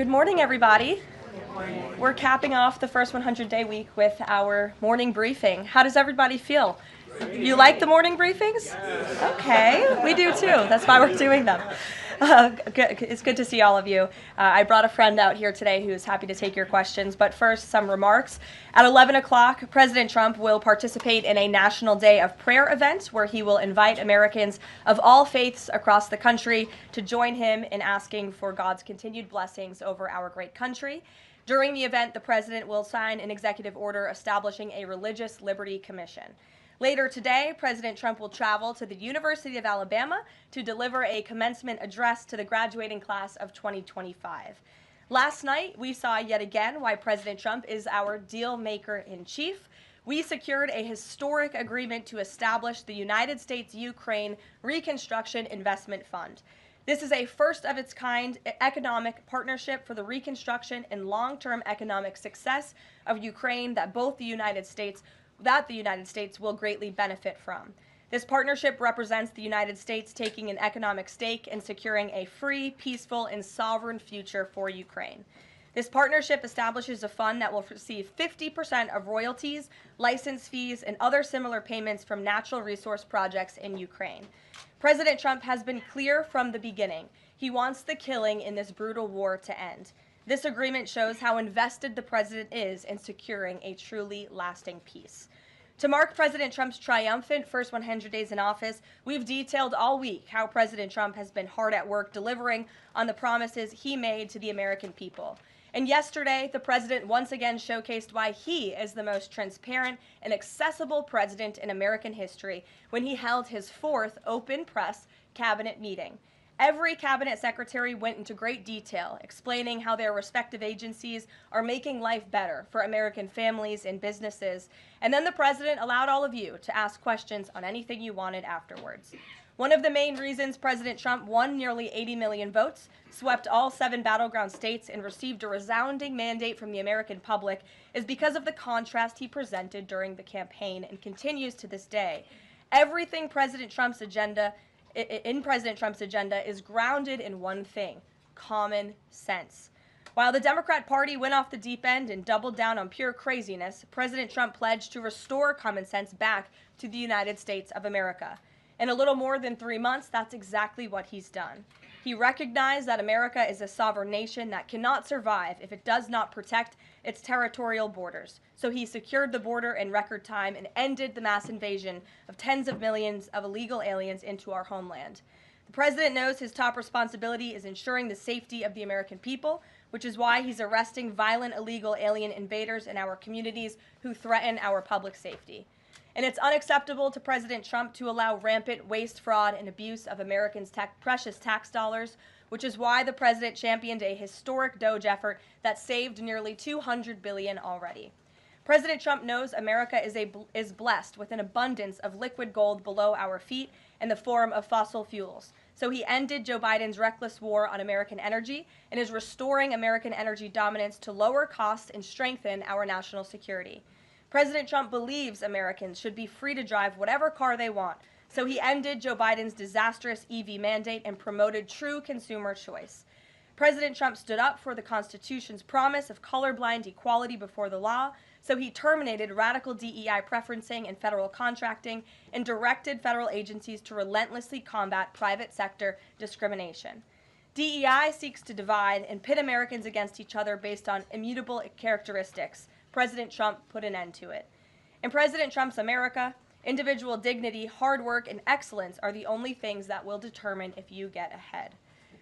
Good morning, everybody. We're capping off the first 100-day week with our morning briefing. How does everybody feel? You like the morning briefings? Okay, we do too. That's why we're doing them. It's good to see all of you. I brought a friend out here today who's happy to take your questions, but first, some remarks. At 11 o'clock, President Trump will participate in a National Day of Prayer event where he will invite Americans of all faiths across the country to join him in asking for God's continued blessings over our great country. During the event, the president will sign an executive order establishing a Religious Liberty Commission. Later today, President Trump will travel to the University of Alabama to deliver a commencement address to the graduating class of 2025. Last night, we saw yet again why President Trump is our deal maker in chief. We secured a historic agreement to establish the United States-Ukraine Reconstruction Investment Fund. This is a first-of-its-kind economic partnership for the reconstruction and long-term economic success of Ukraine that the United States will greatly benefit from. This partnership represents the United States taking an economic stake in securing a free, peaceful, and sovereign future for Ukraine. This partnership establishes a fund that will receive 50% of royalties, license fees, and other similar payments from natural resource projects in Ukraine. President Trump has been clear from the beginning. He wants the killing in this brutal war to end. This agreement shows how invested the president is in securing a truly lasting peace. To mark President Trump's triumphant first 100 days in office, we've detailed all week how President Trump has been hard at work delivering on the promises he made to the American people. And yesterday, the president once again showcased why he is the most transparent and accessible president in American history when he held his fourth open press cabinet meeting. Every cabinet secretary went into great detail, explaining how their respective agencies are making life better for American families and businesses. And then the president allowed all of you to ask questions on anything you wanted afterwards. One of the main reasons President Trump won nearly 80 million votes, swept all 7 battleground states, and received a resounding mandate from the American public is because of the contrast he presented during the campaign and continues to this day. Everything in President Trump's agenda is grounded in one thing: common sense. While the Democrat Party went off the deep end and doubled down on pure craziness, President Trump pledged to restore common sense back to the United States of America. In a little more than 3 months, that's exactly what he's done. He recognized that America is a sovereign nation that cannot survive if it does not protect its territorial borders. So he secured the border in record time and ended the mass invasion of tens of millions of illegal aliens into our homeland. The president knows his top responsibility is ensuring the safety of the American people, which is why he's arresting violent illegal alien invaders in our communities who threaten our public safety. And it's unacceptable to President Trump to allow rampant waste, fraud, and abuse of Americans' precious tax dollars, which is why the president championed a historic DOGE effort that saved nearly $200 billion already. President Trump knows America is blessed with an abundance of liquid gold below our feet in the form of fossil fuels. So he ended Joe Biden's reckless war on American energy and is restoring American energy dominance to lower costs and strengthen our national security. President Trump believes Americans should be free to drive whatever car they want, so he ended Joe Biden's disastrous EV mandate and promoted true consumer choice. President Trump stood up for the Constitution's promise of colorblind equality before the law, so he terminated radical DEI preferencing and federal contracting and directed federal agencies to relentlessly combat private sector discrimination. DEI seeks to divide and pit Americans against each other based on immutable characteristics. President Trump put an end to it. In President Trump's America, individual dignity, hard work, and excellence are the only things that will determine if you get ahead.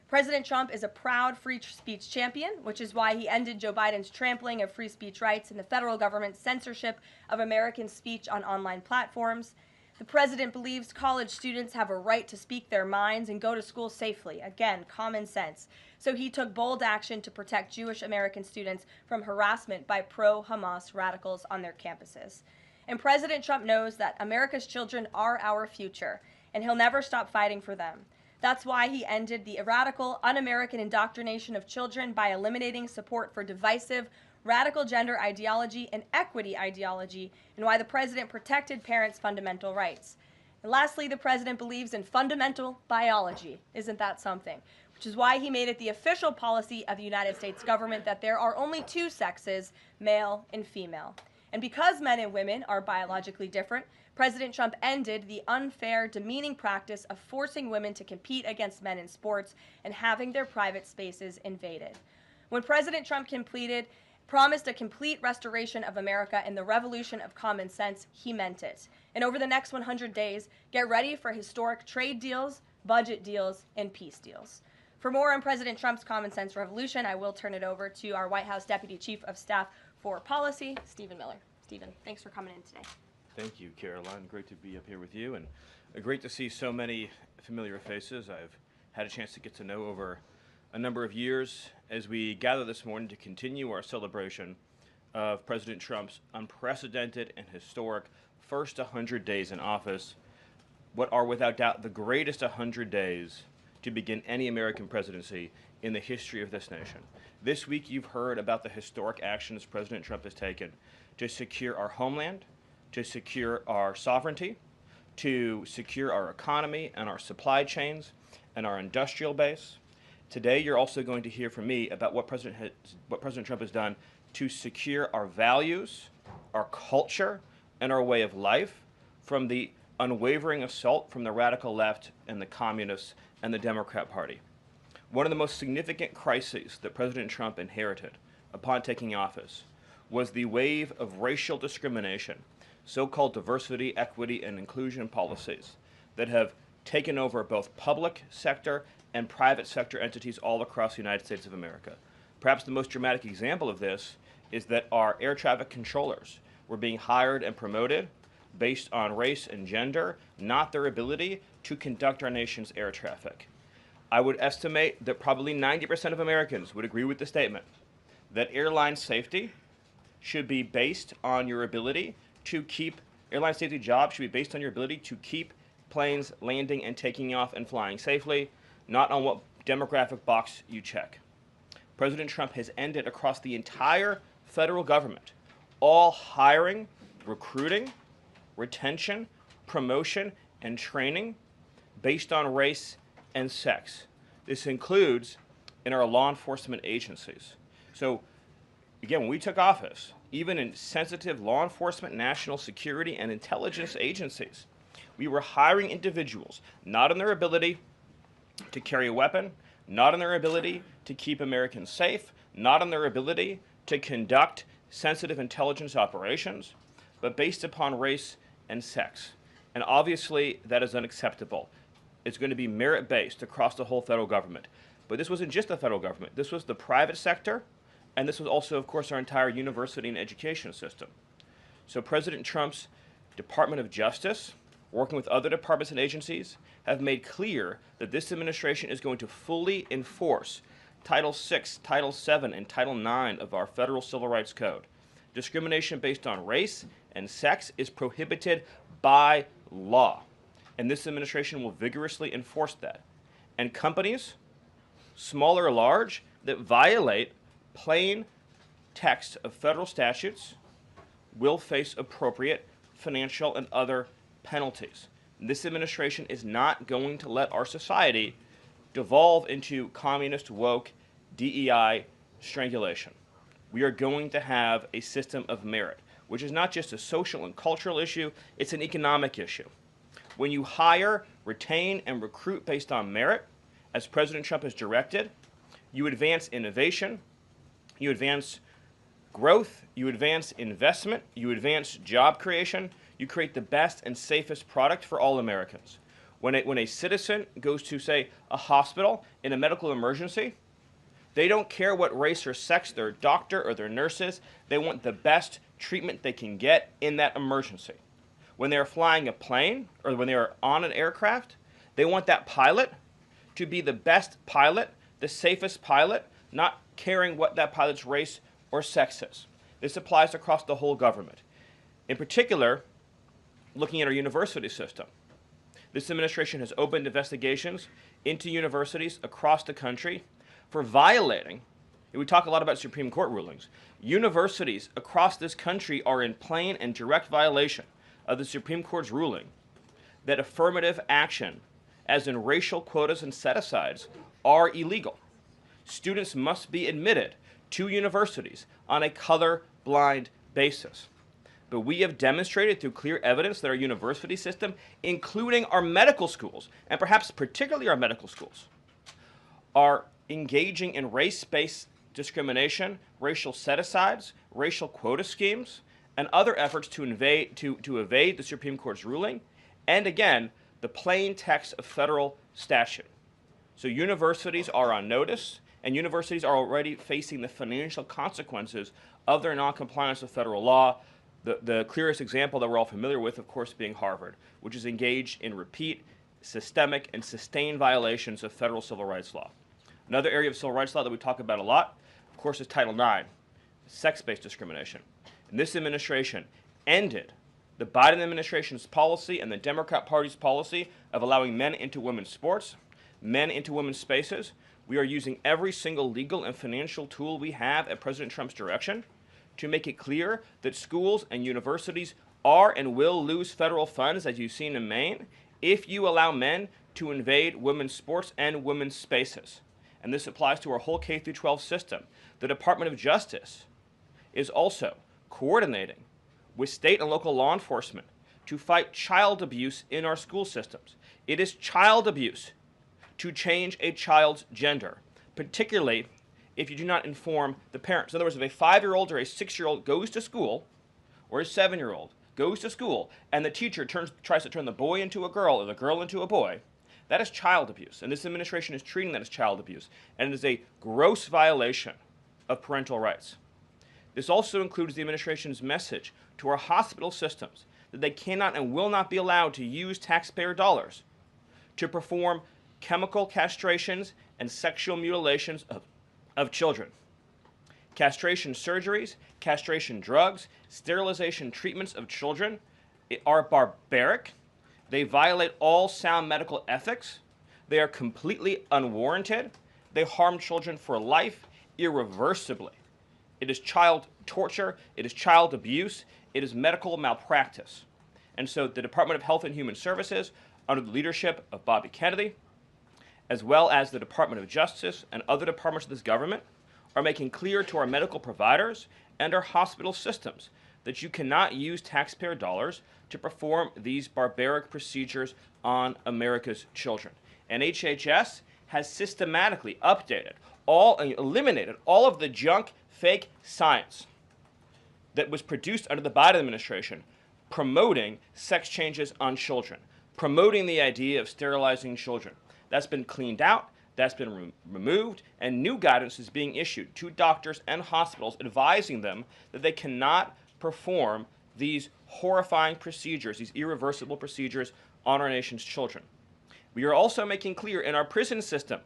President Trump is a proud free speech champion, which is why he ended Joe Biden's trampling of free speech rights and the federal government's censorship of American speech on online platforms. The president believes college students have a right to speak their minds and go to school safely. Again, common sense. So he took bold action to protect Jewish American students from harassment by pro-Hamas radicals on their campuses. And President Trump knows that America's children are our future, and he'll never stop fighting for them. That's why he ended the radical, un-American indoctrination of children by eliminating support for divisive, radical gender ideology and equity ideology, and why the president protected parents' fundamental rights. And lastly, the president believes in fundamental biology. Isn't that something? which is why he made it the official policy of the United States government that there are only two sexes, male and female. And because men and women are biologically different, President Trump ended the unfair, demeaning practice of forcing women to compete against men in sports and having their private spaces invaded. When President Trump promised a complete restoration of America and the revolution of common sense, he meant it. And over the next 100 days, get ready for historic trade deals, budget deals, and peace deals. For more on President Trump's common sense revolution, I will turn it over to our White House Deputy Chief of Staff for Policy, Stephen Miller. Stephen, thanks for coming in today. Thank you, Caroline. Great to be up here with you, and great to see so many familiar faces I've had a chance to get to know over a number of years as we gather this morning to continue our celebration of President Trump's unprecedented and historic first 100 days in office, what are without doubt the greatest 100 days to begin any American presidency in the history of this nation. This week you've heard about the historic actions President Trump has taken to secure our homeland, to secure our sovereignty, to secure our economy and our supply chains and our industrial base. Today you're also going to hear from me about what President Trump has done to secure our values, our culture, and our way of life from the unwavering assault from the radical left and the communists and the Democrat Party. One of the most significant crises that President Trump inherited upon taking office was the wave of racial discrimination, so-called diversity, equity, and inclusion policies that have taken over both public sector and private sector entities all across the United States of America. Perhaps the most dramatic example of this is that our air traffic controllers were being hired and promoted based on race and gender, not their ability to conduct our nation's air traffic. I would estimate that probably 90% of Americans would agree with the statement that airline safety should be based on your ability to keep, airline safety jobs should be based on your ability to keep planes landing and taking off and flying safely, not on what demographic box you check. President Trump has ended across the entire federal government all hiring, recruiting, retention, promotion, and training based on race and sex. This includes in our law enforcement agencies. So again, when we took office, even in sensitive law enforcement, national security, and intelligence agencies, we were hiring individuals not on their ability to carry a weapon, not on their ability to keep Americans safe, not on their ability to conduct sensitive intelligence operations, but based upon race and sex. And obviously, that is unacceptable. It's going to be merit-based across the whole federal government. But this wasn't just the federal government. This was the private sector, and this was also, of course, our entire university and education system. So President Trump's Department of Justice, working with other departments and agencies, have made clear that this administration is going to fully enforce Title VI, Title VII, and Title IX of our federal civil rights code. Discrimination based on race and sex is prohibited by law, and this administration will vigorously enforce that. And companies, small or large, that violate plain text of federal statutes will face appropriate financial and other penalties. This administration is not going to let our society devolve into communist, woke, DEI strangulation. We are going to have a system of merit, which is not just a social and cultural issue, it's an economic issue. When you hire, retain, and recruit based on merit, as President Trump has directed, you advance innovation, you advance growth, you advance investment, you advance job creation, you create the best and safest product for all Americans. When a citizen goes to, say, a hospital in a medical emergency, they don't care what race or sex their doctor or their nurse is. They want the best treatment they can get in that emergency. When they're flying a plane or when they're on an aircraft, they want that pilot to be the best pilot, the safest pilot, not caring what that pilot's race or sex is. This applies across the whole government. In particular, looking at our university system, this administration has opened investigations into universities across the country for violating, and we talk a lot about Supreme Court rulings, universities across this country are in plain and direct violation of the Supreme Court's ruling that affirmative action, as in racial quotas and set-asides, are illegal. Students must be admitted to universities on a color-blind basis. But we have demonstrated through clear evidence that our university system, including our medical schools, and perhaps particularly our medical schools, are engaging in race-based discrimination, racial set-asides, racial quota schemes, and other efforts to evade the Supreme Court's ruling, and again, the plain text of federal statute. So universities are on notice, and universities are already facing the financial consequences of their noncompliance with federal law. The clearest example that we're all familiar with, of course, being Harvard, which is engaged in repeat, systemic, and sustained violations of federal civil rights law. Another area of civil rights law that we talk about a lot, of course, is Title IX, sex-based discrimination. And this administration ended the Biden administration's policy and the Democrat Party's policy of allowing men into women's sports, men into women's spaces. We are using every single legal and financial tool we have at President Trump's direction to make it clear that schools and universities are and will lose federal funds, as you've seen in Maine, if you allow men to invade women's sports and women's spaces. And this applies to our whole K-12 system. The Department of Justice is also coordinating with state and local law enforcement to fight child abuse in our school systems. It is child abuse to change a child's gender, particularly if you do not inform the parents. In other words, if a 5-year-old or a 6-year-old goes to school, or a 7-year-old goes to school, and the teacher tries to turn the boy into a girl or the girl into a boy, that is child abuse. And this administration is treating that as child abuse. And it is a gross violation of parental rights. This also includes the administration's message to our hospital systems that they cannot and will not be allowed to use taxpayer dollars to perform chemical castrations and sexual mutilations of children. Castration surgeries, castration drugs, sterilization treatments of children are barbaric. They violate all sound medical ethics. They are completely unwarranted. They harm children for life, irreversibly. It is child torture. It is child abuse. It is medical malpractice. And so the Department of Health and Human Services, under the leadership of Bobby Kennedy, as well as the Department of Justice and other departments of this government, are making clear to our medical providers and our hospital systems that you cannot use taxpayer dollars to perform these barbaric procedures on America's children. And HHS has systematically eliminated all of the junk, fake science that was produced under the Biden administration promoting sex changes on children, promoting the idea of sterilizing children. That's been cleaned out, that's been removed, and new guidance is being issued to doctors and hospitals advising them that they cannot perform these horrifying procedures, these irreversible procedures on our nation's children. We are also making clear in our prison system,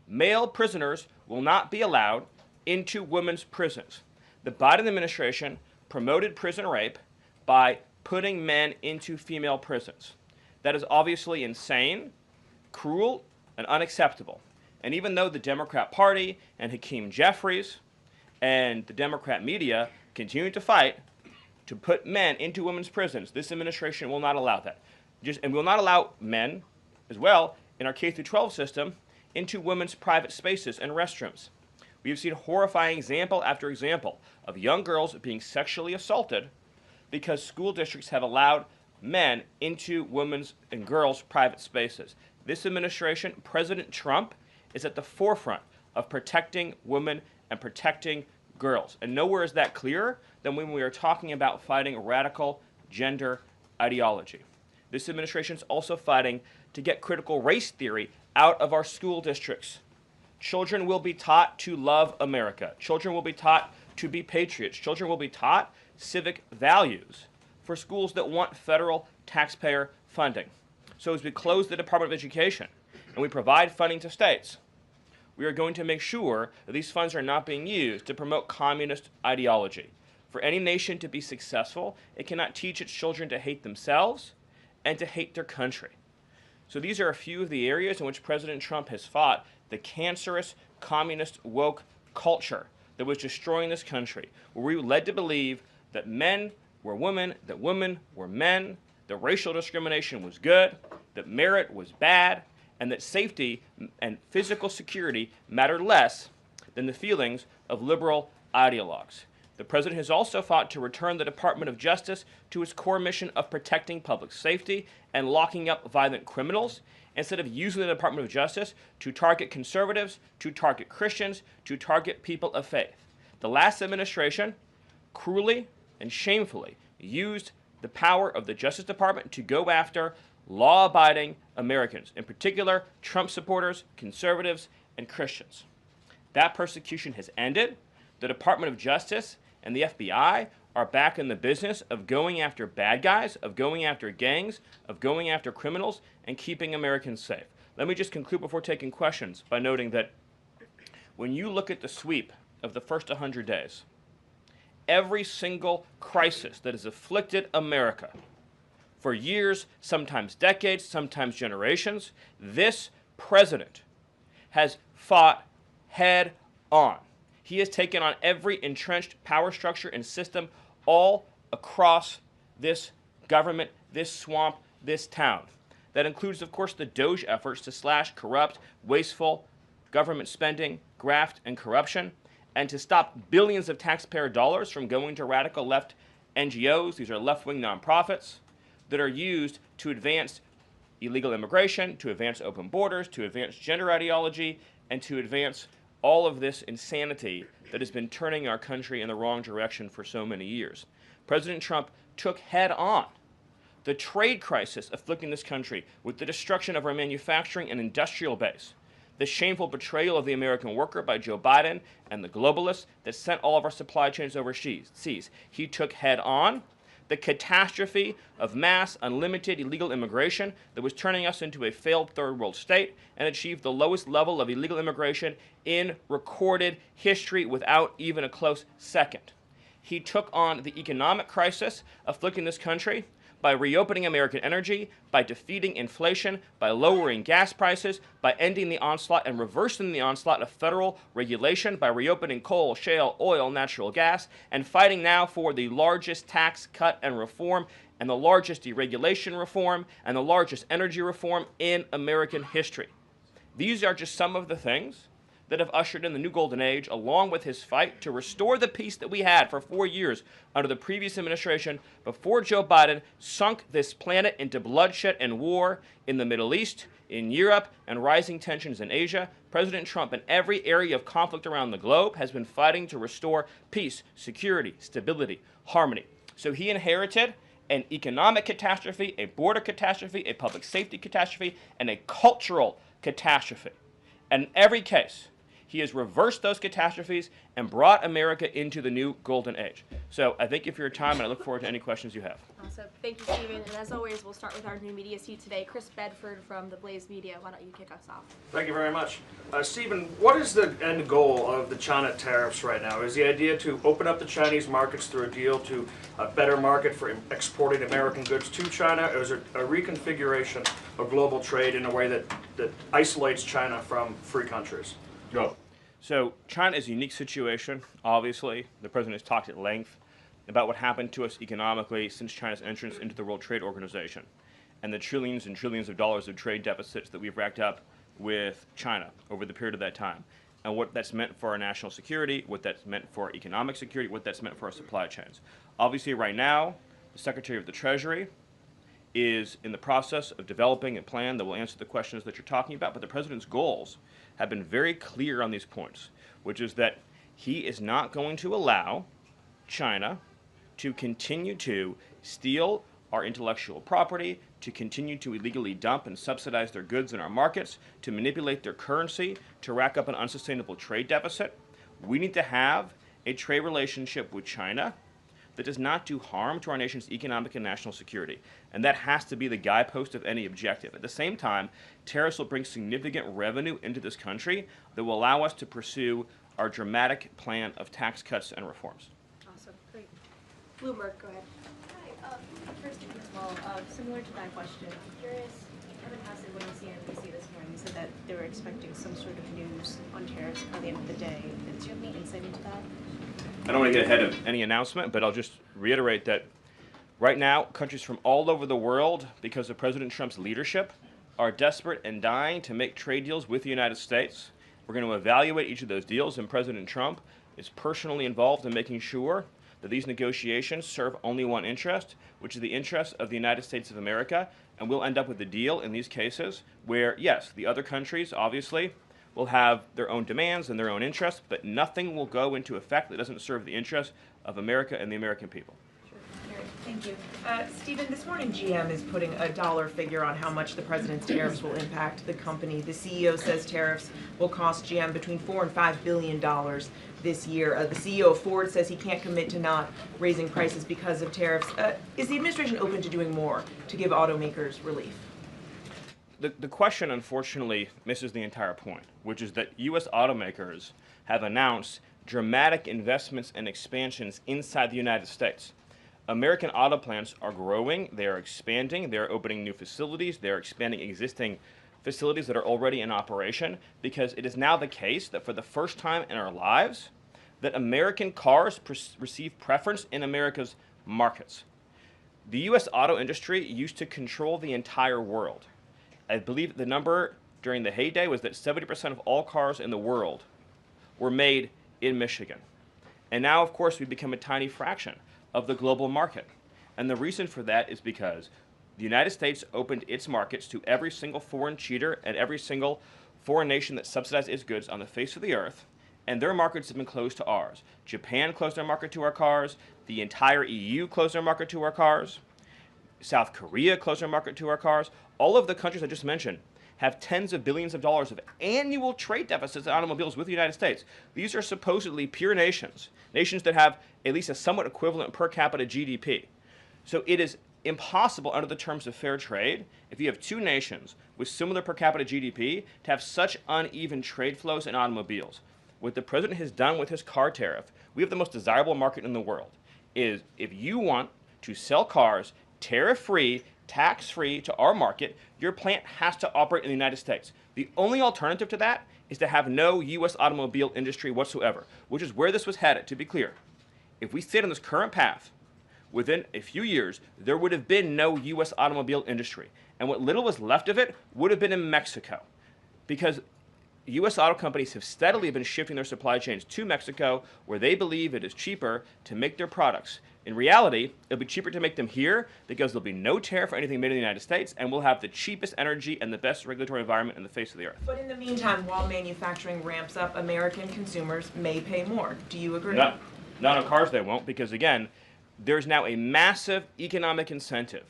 male prisoners will not be allowed into women's prisons. The Biden administration promoted prison rape by putting men into female prisons. That is obviously insane, cruel, and unacceptable. And even though the Democrat Party and Hakeem Jeffries and the Democrat media continue to fight to put men into women's prisons, this administration will not allow that. And will not allow men, as well, in our K-12 system, into women's private spaces and restrooms. We have seen horrifying example after example of young girls being sexually assaulted because school districts have allowed men into women's and girls' private spaces. This administration, President Trump, is at the forefront of protecting women and protecting girls. And nowhere is that clearer than when we are talking about fighting radical gender ideology. This administration is also fighting to get critical race theory out of our school districts. Children will be taught to love America. Children will be taught to be patriots. Children will be taught civic values for schools that want federal taxpayer funding. So as we close the Department of Education and we provide funding to states, we are going to make sure that these funds are not being used to promote communist ideology. For any nation to be successful, it cannot teach its children to hate themselves and to hate their country. So these are a few of the areas in which President Trump has fought the cancerous communist woke culture that was destroying this country, where we were led to believe that men were women, that women were men, that racial discrimination was good, that merit was bad, and that safety and physical security matter less than the feelings of liberal ideologues. The president has also fought to return the Department of Justice to its core mission of protecting public safety and locking up violent criminals, instead of using the Department of Justice to target conservatives, to target Christians, to target people of faith. The last administration cruelly and shamefully used the power of the Justice Department to go after law-abiding Americans, in particular Trump supporters, conservatives, and Christians. That persecution has ended. The Department of Justice and the FBI are back in the business of going after bad guys, of going after gangs, of going after criminals, and keeping Americans safe. Let me just conclude before taking questions by noting that when you look at the sweep of the first 100 days, every single crisis that has afflicted America for years, sometimes decades, sometimes generations, this president has fought head on. He has taken on every entrenched power structure and system all across this government, this swamp, this town. That includes, of course, the DOGE efforts to slash corrupt, wasteful government spending, graft, and corruption, and to stop billions of taxpayer dollars from going to radical left NGOs. These are left-wing nonprofits that are used to advance illegal immigration, to advance open borders, to advance gender ideology, and to advance all of this insanity that has been turning our country in the wrong direction for so many years. President Trump took head on the trade crisis afflicting this country with the destruction of our manufacturing and industrial base, the shameful betrayal of the American worker by Joe Biden and the globalists that sent all of our supply chains overseas. He took head on the catastrophe of mass, unlimited illegal immigration that was turning us into a failed third world state, and achieved the lowest level of illegal immigration in recorded history without even a close second. He took on the economic crisis afflicting this country by reopening American energy, by defeating inflation, by lowering gas prices, by ending the onslaught and reversing the onslaught of federal regulation, by reopening coal, shale, oil, natural gas, and fighting now for the largest tax cut and reform, and the largest deregulation reform, and the largest energy reform in American history. These are just some of the things that have ushered in the new golden age, along with his fight to restore the peace that we had for 4 years under the previous administration before Joe Biden sunk this planet into bloodshed and war in the Middle East, in Europe, and rising tensions in Asia. President Trump, in every area of conflict around the globe, has been fighting to restore peace, security, stability, harmony. So he inherited an economic catastrophe, a border catastrophe, a public safety catastrophe, and a cultural catastrophe. And in every case, he has reversed those catastrophes and brought America into the new golden age. So I thank you for your time, and I look forward to any questions you have. Awesome. Thank you, Stephen. And as always, we'll start with our new media seat today. Chris Bedford from the Blaze Media. Why don't you kick us off? Thank you very much. Stephen, what is the end goal of the China tariffs right now? Is the idea to open up the Chinese markets through a deal to a better market for exporting American goods to China, or is it a reconfiguration of global trade in a way that isolates China from free countries? Go. So China is a unique situation. Obviously, the president has talked at length about what happened to us economically since China's entrance into the World Trade Organization and the trillions and trillions of dollars of trade deficits that we've racked up with China over the period of that time, and what that's meant for our national security, what that's meant for our economic security, what that's meant for our supply chains. Obviously, right now, the Secretary of the Treasury is in the process of developing a plan that will answer the questions that you're talking about, but the president's goals have been very clear on these points, which is that he is not going to allow China to continue to steal our intellectual property, to continue to illegally dump and subsidize their goods in our markets, to manipulate their currency, to rack up an unsustainable trade deficit. We need to have a trade relationship with China that does not do harm to our nation's economic and national security. And that has to be the guidepost of any objective. At the same time, tariffs will bring significant revenue into this country that will allow us to pursue our dramatic plan of tax cuts and reforms. Awesome. Great. Bloomberg, go ahead. Hi. First, as well, similar to that question, I'm curious, Kevin Hassett, when on CNBC this morning, said that they were expecting some sort of news on tariffs by the end of the day. Do you have any insight into that? I don't want to get ahead of any announcement, but I'll just reiterate that right now, countries from all over the world, because of President Trump's leadership, are desperate and dying to make trade deals with the United States. We're going to evaluate each of those deals, and President Trump is personally involved in making sure that these negotiations serve only one interest, which is the interest of the United States of America, and we'll end up with a deal in these cases where, yes, the other countries, obviously, will have their own demands and their own interests, but nothing will go into effect that doesn't serve the interests of America and the American people. Thank you. Stephen, this morning GM is putting a dollar figure on how much the president's tariffs will impact the company. The CEO says tariffs will cost GM between $4 and $5 billion this year. The CEO of Ford says he can't commit to not raising prices because of tariffs. Is the administration open to doing more to give automakers relief? The question, unfortunately, misses the entire point, which is that U.S. automakers have announced dramatic investments and expansions inside the United States. American auto plants are growing, they are expanding, they are opening new facilities, they are expanding existing facilities that are already in operation, because it is now the case that for the first time in our lives, that American cars receive preference in America's markets. The U.S. auto industry used to control the entire world. I believe the number during the heyday was that 70% of all cars in the world were made in Michigan. And now, of course, we've become a tiny fraction of the global market. And the reason for that is because the United States opened its markets to every single foreign cheater and every single foreign nation that subsidized its goods on the face of the earth, and their markets have been closed to ours. Japan closed their market to our cars, the entire EU closed their market to our cars, South Korea closed their market to our cars. All of the countries I just mentioned have tens of billions of dollars of annual trade deficits in automobiles with the United States. These are supposedly pure nations, nations that have at least a somewhat equivalent per capita GDP. So it is impossible under the terms of fair trade, if you have two nations with similar per capita GDP, to have such uneven trade flows in automobiles. What the president has done with his car tariff, we have the most desirable market in the world, is if you want to sell cars tariff-free, tax-free to our market, your plant has to operate in the United States. The only alternative to that is to have no U.S. automobile industry whatsoever, which is where this was headed, to be clear. If we stayed on this current path, within a few years, there would have been no U.S. automobile industry. And what little was left of it would have been in Mexico. Because U.S. auto companies have steadily been shifting their supply chains to Mexico, where they believe it is cheaper to make their products. In reality, it'll be cheaper to make them here because there'll be no tariff for anything made in the United States, and we'll have the cheapest energy and the best regulatory environment in the face of the earth. But in the meantime, while manufacturing ramps up, American consumers may pay more. Do you agree? Not on cars they won't, because again, there's now a massive economic incentive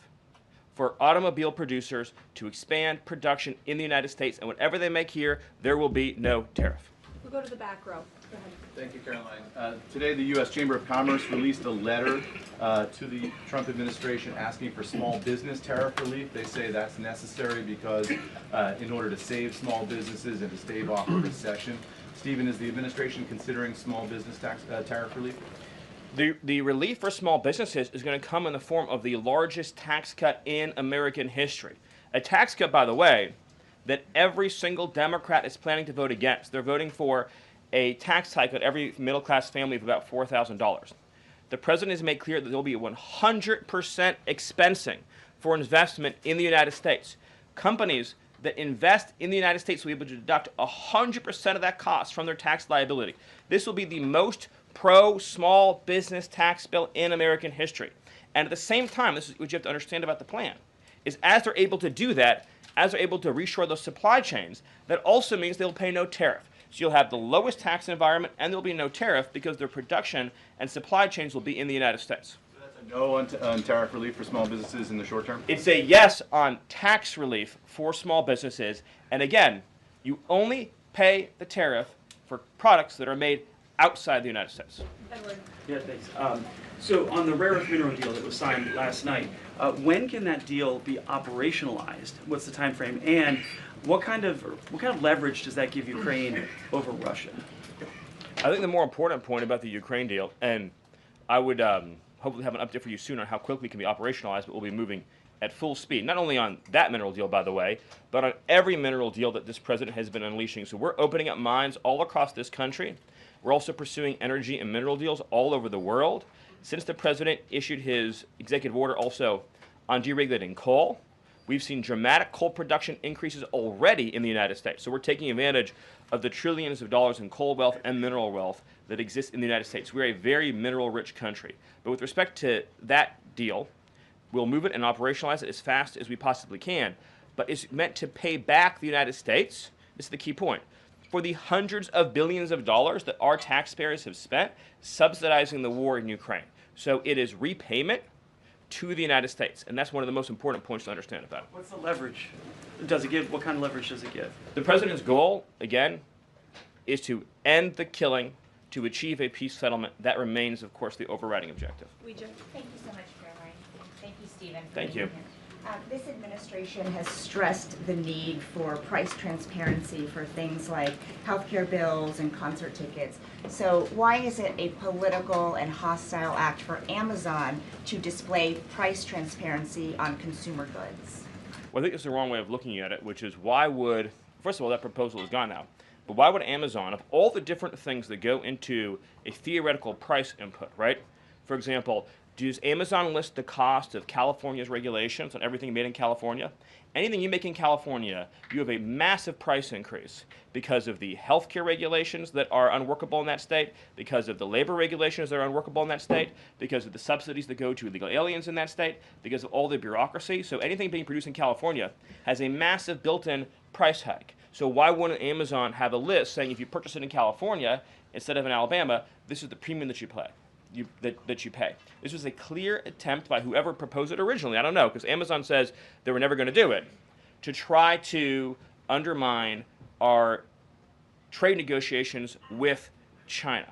for automobile producers to expand production in the United States, and whatever they make here, there will be no tariff. We'll go to the back row. Go ahead. Thank you, Caroline. Today, the U.S. Chamber of Commerce released a letter to the Trump administration asking for small business tariff relief. They say that's necessary because in order to save small businesses and to stave off a recession. Stephen, is the administration considering small business tariff relief? The relief for small businesses is going to come in the form of the largest tax cut in American history. A tax cut, by the way, that every single Democrat is planning to vote against. They're voting for a tax hike on every middle-class family of about $4,000. The president has made clear that there will be 100% expensing for investment in the United States. Companies that invest in the United States will be able to deduct 100% of that cost from their tax liability. This will be the most pro-small business tax bill in American history. And at the same time, this is what you have to understand about the plan, is as they're able to do that, as they're able to reshore those supply chains, that also means they'll pay no tariff. So you'll have the lowest tax environment and there'll be no tariff because their production and supply chains will be in the United States. So that's a no on tariff relief for small businesses in the short term? It's a yes on tax relief for small businesses. And again, you only pay the tariff for products that are made outside the United States. Edward. Yeah, thanks. So on the rare earth mineral deal that was signed last night, when can that deal be operationalized? What's the time frame? And what kind of leverage does that give Ukraine over Russia? I think the more important point about the Ukraine deal, and I would hopefully have an update for you soon on how quickly it can be operationalized, but we'll be moving at full speed, not only on that mineral deal, by the way, but on every mineral deal that this president has been unleashing. So we're opening up mines all across this country. We're also pursuing energy and mineral deals all over the world. Since the president issued his executive order also on deregulating coal, We've seen dramatic coal production increases already in the United States. So we're taking advantage of the trillions of dollars in coal wealth and mineral wealth that exists in the United States. We're a very mineral-rich country. But with respect to that deal, we'll move it and operationalize it as fast as we possibly can. But it's meant to pay back the United States. This is the key point. For the hundreds of billions of dollars that our taxpayers have spent subsidizing the war in Ukraine. So it is repayment to the United States. And that's one of the most important points to understand about it. What's the leverage? Does it give? What kind of leverage does it give? The president's goal, again, is to end the killing, to achieve a peace settlement. That remains, of course, the overriding objective. Thank you so much, Caroline. Thank you, Stephen. for Thank being you. here. This administration has stressed the need for price transparency for things like healthcare bills and concert tickets. So why is it a political and hostile act for Amazon to display price transparency on consumer goods? Well, I think it's the wrong way of looking at it, which is why would, first of all, that proposal is gone now, but why would Amazon, of all the different things that go into a theoretical price input, right? For example, does Amazon list the cost of California's regulations on everything made in California? Anything you make in California, you have a massive price increase because of the healthcare regulations that are unworkable in that state, because of the labor regulations that are unworkable in that state, because of the subsidies that go to illegal aliens in that state, because of all the bureaucracy. So anything being produced in California has a massive built-in price hike. So why wouldn't Amazon have a list saying if you purchase it in California instead of in Alabama, this is the premium that you pay? That you pay. This was a clear attempt by whoever proposed it originally, I don't know, because Amazon says they were never going to do it, to try to undermine our trade negotiations with China.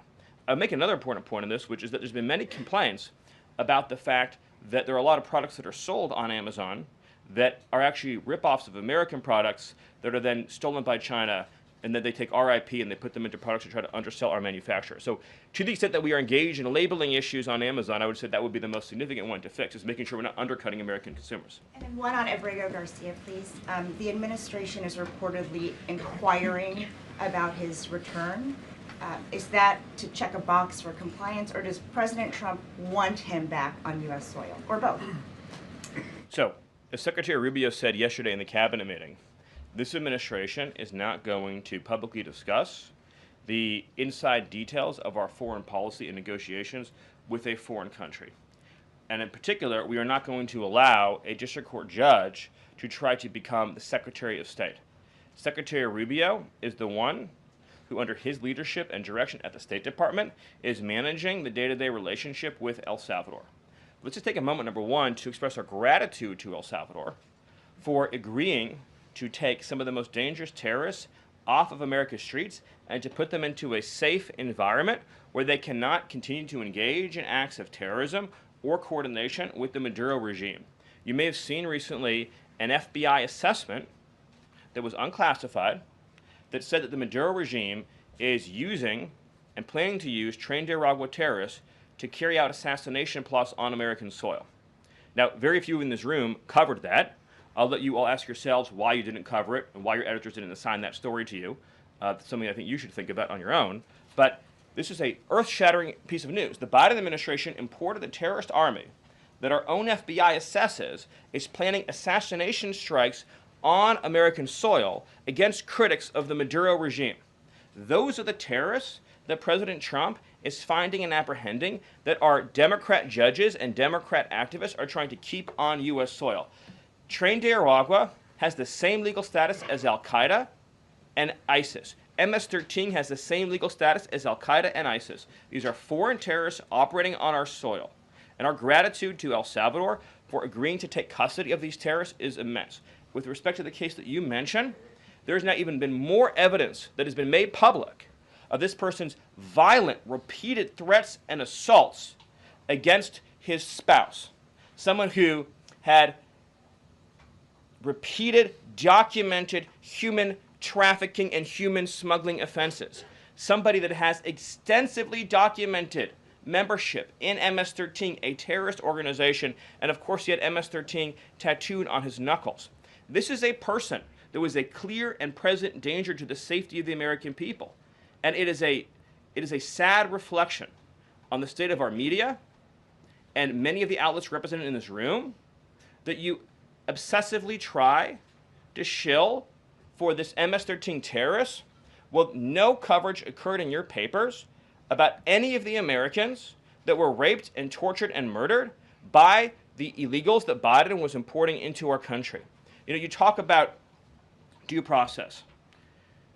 I'll make another important point on this, which is that there's been many complaints about the fact that there are a lot of products that are sold on Amazon that are actually rip-offs of American products that are then stolen by China, and then they take our IP and they put them into products to try to undersell our manufacturers. So to the extent that we are engaged in labeling issues on Amazon, I would say that would be the most significant one to fix, is making sure we're not undercutting American consumers. And then one on Abrego Garcia, please. The administration is reportedly inquiring about his return. Is that to check a box for compliance, or does President Trump want him back on U.S. soil, or both? So, as Secretary Rubio said yesterday in the cabinet meeting, this administration is not going to publicly discuss the inside details of our foreign policy and negotiations with a foreign country. And in particular, we are not going to allow a district court judge to try to become the Secretary of State. Secretary Rubio is the one who, under his leadership and direction at the State Department, is managing the day-to-day relationship with El Salvador. Let's just take a moment, number one, to express our gratitude to El Salvador for agreeing to take some of the most dangerous terrorists off of America's streets and to put them into a safe environment where they cannot continue to engage in acts of terrorism or coordination with the Maduro regime. You may have seen recently an FBI assessment that was unclassified that said that the Maduro regime is using and planning to use trained Nicaragua terrorists to carry out assassination plots on American soil. Now, very few in this room covered that. I'll let you all ask yourselves why you didn't cover it and why your editors didn't assign that story to you. Something I think you should think about on your own. But this is a earth-shattering piece of news. The Biden administration imported a terrorist army that our own FBI assesses is planning assassination strikes on American soil against critics of the Maduro regime. Those are the terrorists that President Trump is finding and apprehending that our Democrat judges and Democrat activists are trying to keep on U.S. soil. Trained Nicaragua has the same legal status as Al-Qaeda and ISIS. MS-13 has the same legal status as Al-Qaeda and ISIS. These are foreign terrorists operating on our soil. And our gratitude to El Salvador for agreeing to take custody of these terrorists is immense. With respect to the case that you mentioned, there has now even been more evidence that has been made public of this person's violent, repeated threats and assaults against his spouse, someone who had repeated, documented human trafficking and human smuggling offenses, somebody that has extensively documented membership in MS-13, a terrorist organization, and of course he had MS-13 tattooed on his knuckles. This is a person that was a clear and present danger to the safety of the American people. And it is a sad reflection on the state of our media and many of the outlets represented in this room that you obsessively try to shill for this MS-13 terrorist, well, no coverage occurred in your papers about any of the Americans that were raped and tortured and murdered by the illegals that Biden was importing into our country. You know, you talk about due process.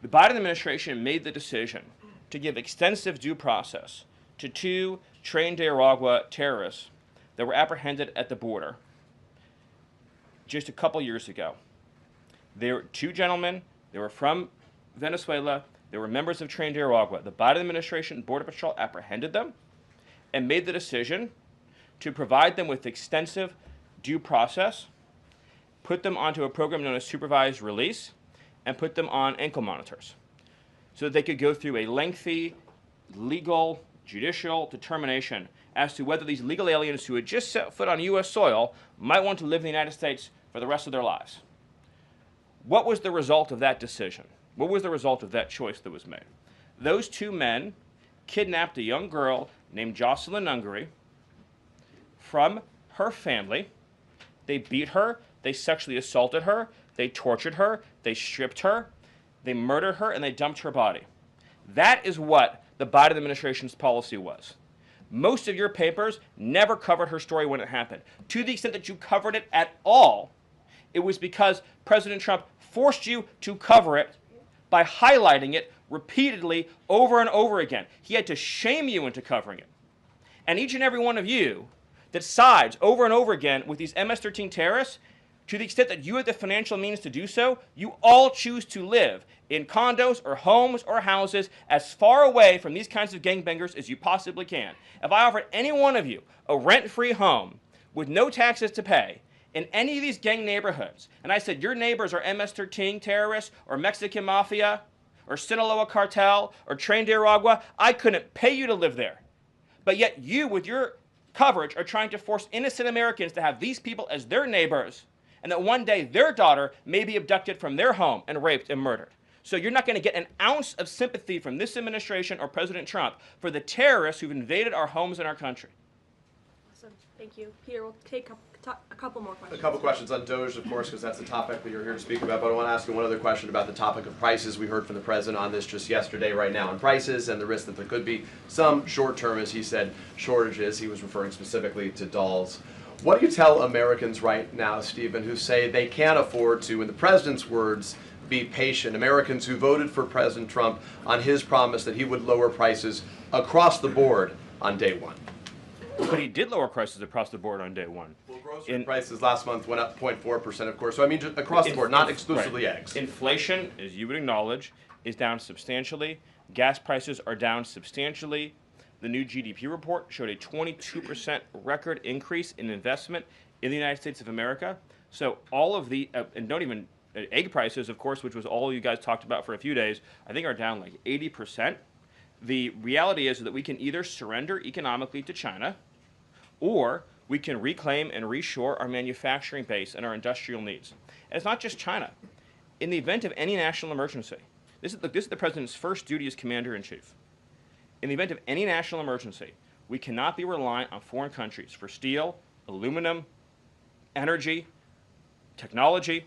The Biden administration made the decision to give extensive due process to 2 trained Nicaragua terrorists that were apprehended at the border just a couple years ago. They were 2 gentlemen. They were from Venezuela. They were members of trained Nicaragua. The Biden administration Border Patrol apprehended them and made the decision to provide them with extensive due process, put them onto a program known as supervised release, and put them on ankle monitors so that they could go through a lengthy legal, judicial determination as to whether these legal aliens who had just set foot on U.S. soil might want to live in the United States for the rest of their lives. What was the result of that decision? What was the result of that choice that was made? Those 2 men kidnapped a young girl named Jocelyn Ungary from her family. They beat her, they sexually assaulted her, they tortured her, they stripped her, they murdered her, and they dumped her body. That is what the Biden administration's policy was. Most of your papers never covered her story when it happened. To the extent that you covered it at all, it was because President Trump forced you to cover it by highlighting it repeatedly over and over again. He had to shame you into covering it. And each and every one of you that sides over and over again with these MS-13 terrorists, to the extent that you have the financial means to do so, you all choose to live in condos or homes or houses as far away from these kinds of gangbangers as you possibly can. If I offered any one of you a rent-free home with no taxes to pay in any of these gang neighborhoods, and I said your neighbors are MS-13 terrorists or Mexican mafia or Sinaloa cartel or trained Nicaragua, I couldn't pay you to live there. But yet you, with your coverage, are trying to force innocent Americans to have these people as their neighbors, and that one day their daughter may be abducted from their home and raped and murdered. So you're not going to get an ounce of sympathy from this administration or President Trump for the terrorists who've invaded our homes and our country. Awesome. Thank you. Peter, we'll take a couple more questions. A couple questions on DOGE, of course, because that's the topic that you're here to speak about. But I want to ask you one other question about the topic of prices. We heard from the president on this just yesterday, right now, on prices and the risk that there could be some short-term, as he said, shortages. He was referring specifically to dolls. What do you tell Americans right now, Stephen, who say they can't afford to, in the president's words, be patient? Americans who voted for President Trump on his promise that he would lower prices across the board on day one. But he did lower prices across the board on day one. Well, grocery prices last month went up 0.4%, of course. So I mean, just across the board, not exclusively eggs. Inflation, as you would acknowledge, is down substantially. Gas prices are down substantially. The new GDP report showed a 22% record increase in investment in the United States of America. So all of the, and don't even, egg prices, of course, which was all you guys talked about for a few days, I think are down like 80%. The reality is that we can either surrender economically to China, or we can reclaim and reshore our manufacturing base and our industrial needs. And it's not just China. In the event of any national emergency, this is the president's first duty as commander-in-chief. In the event of any national emergency, we cannot be reliant on foreign countries for steel, aluminum, energy, technology,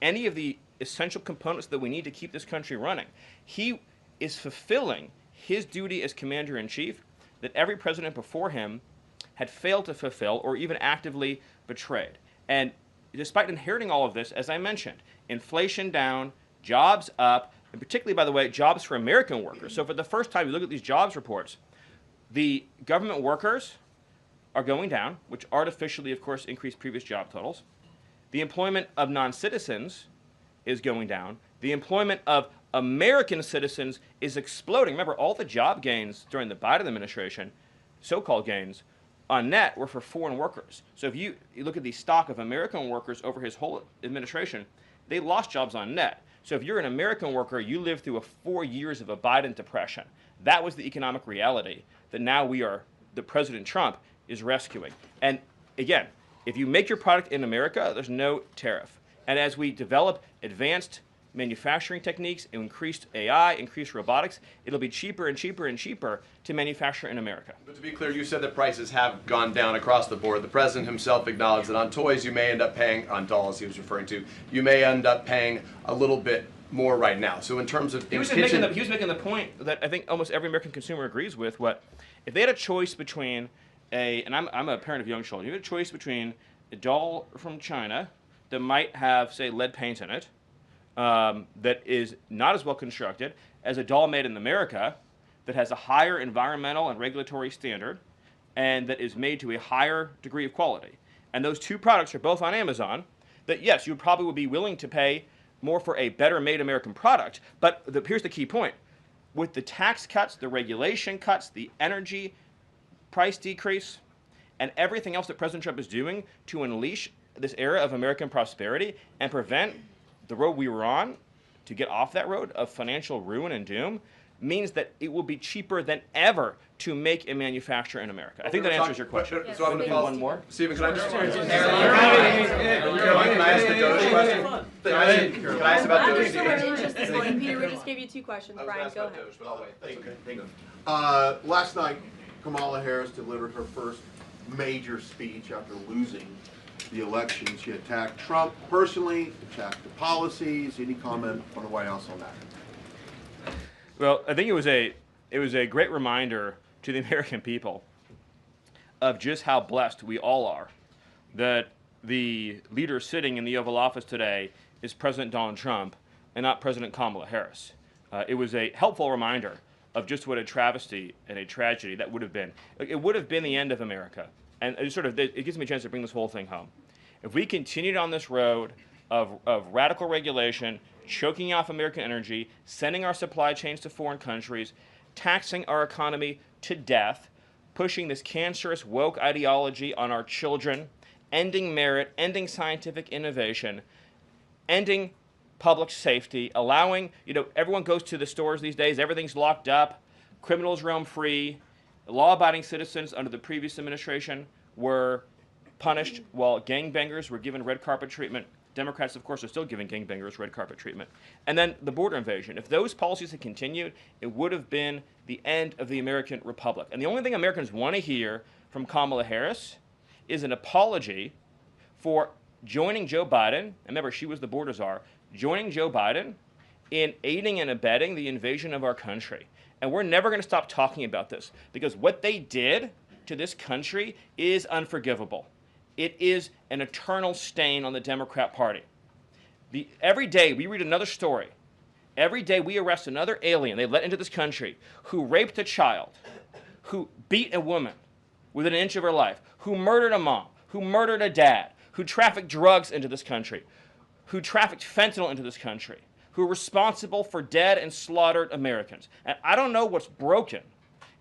any of the essential components that we need to keep this country running. He is fulfilling his duty as commander-in-chief that every president before him had failed to fulfill or even actively betrayed. And despite inheriting all of this, as I mentioned, inflation down, jobs up, and particularly, by the way, jobs for American workers. So for the first time, you look at these jobs reports, the government workers are going down, which artificially, of course, increased previous job totals. The employment of non-citizens is going down. The employment of American citizens is exploding. Remember, all the job gains during the Biden administration, so-called gains, on net were for foreign workers. So if you look at the stock of American workers over his whole administration, they lost jobs on net. So if you're an American worker, you lived through 4 years of a Biden depression. That was the economic reality that now that President Trump is rescuing. And again, if you make your product in America, there's no tariff. And as we develop advanced manufacturing techniques, increased AI, increased robotics, it'll be cheaper and cheaper and cheaper to manufacture in America. But to be clear, you said that prices have gone down across the board. The president himself acknowledged that on toys you may end up paying, on dolls he was referring to, you may end up paying a little bit more right now. So in terms of he was making the point that I think almost every American consumer agrees with. If they had a choice between and I'm a parent of young children, you had a choice between a doll from China that might have, say, lead paint in it, that is not as well constructed as a doll made in America that has a higher environmental and regulatory standard and that is made to a higher degree of quality. And those two products are both on Amazon, that yes, you probably would be willing to pay more for a better made American product, but here's the key point. With the tax cuts, the regulation cuts, the energy price decrease, and everything else that President Trump is doing to unleash this era of American prosperity and prevent the road we were on to get off that road of financial ruin and doom, means that it will be cheaper than ever to make and manufacture in America. I think that answers your question. So I'm going to follow one more. Stephen, can I just... Caroline, can I ask the Doge question? Can I ask about Doge? Peter, we just gave you 2 questions. Brian, go ahead. Doge, but I'll wait. Thank you. Last night, Kamala Harris delivered her first major speech after losing the election. She attacked Trump personally, attacked the policies. Any comment from the White House on that? Well, I think it was a great reminder to the American people of just how blessed we all are that the leader sitting in the Oval Office today is President Donald Trump and not President Kamala Harris. It was a helpful reminder of just what a travesty and a tragedy that would have been. It would have been the end of America. And it gives me a chance to bring this whole thing home. If we continued on this road of radical regulation, choking off American energy, sending our supply chains to foreign countries, taxing our economy to death, pushing this cancerous woke ideology on our children, ending merit, ending scientific innovation, ending public safety, allowing, everyone goes to the stores these days, everything's locked up, criminals roam free, law-abiding citizens under the previous administration were punished while gangbangers were given red carpet treatment. Democrats, of course, are still giving gangbangers red carpet treatment. And then the border invasion. If those policies had continued, it would have been the end of the American Republic. And the only thing Americans want to hear from Kamala Harris is an apology for joining Joe Biden, and remember, she was the border czar, joining Joe Biden in aiding and abetting the invasion of our country. And we're never going to stop talking about this, because what they did to this country is unforgivable. It is an eternal stain on the Democrat Party. Every day we read another story. Every day we arrest another alien they let into this country who raped a child, who beat a woman within an inch of her life, who murdered a mom, who murdered a dad, who trafficked drugs into this country, who trafficked fentanyl into this country, who are responsible for dead and slaughtered Americans. And I don't know what's broken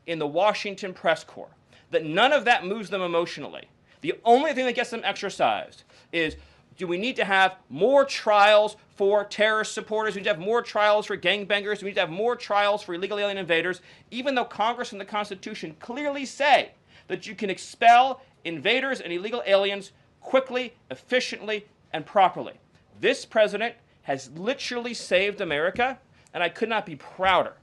in the Washington press corps, that none of that moves them emotionally. The only thing that gets them exercised is, do we need to have more trials for terrorist supporters? We need to have more trials for gangbangers. We need to have more trials for illegal alien invaders, even though Congress and the Constitution clearly say that you can expel invaders and illegal aliens quickly, efficiently, and properly. This president has literally saved America, and I could not be prouder.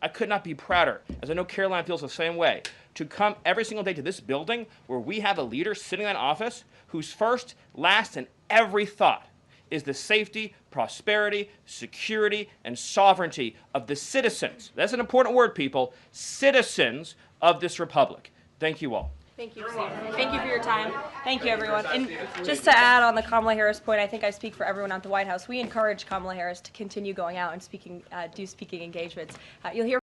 I could not be prouder, as I know Caroline feels the same way, to come every single day to this building where we have a leader sitting in that office whose first, last, and every thought is the safety, prosperity, security, and sovereignty of the citizens. That's an important word, people. Citizens of this republic. Thank you all. Thank you, Stephen. Thank you for your time. Thank you, everyone. And just to add on the Kamala Harris point, I think I speak for everyone at the White House. We encourage Kamala Harris to continue going out and do speaking engagements. You'll hear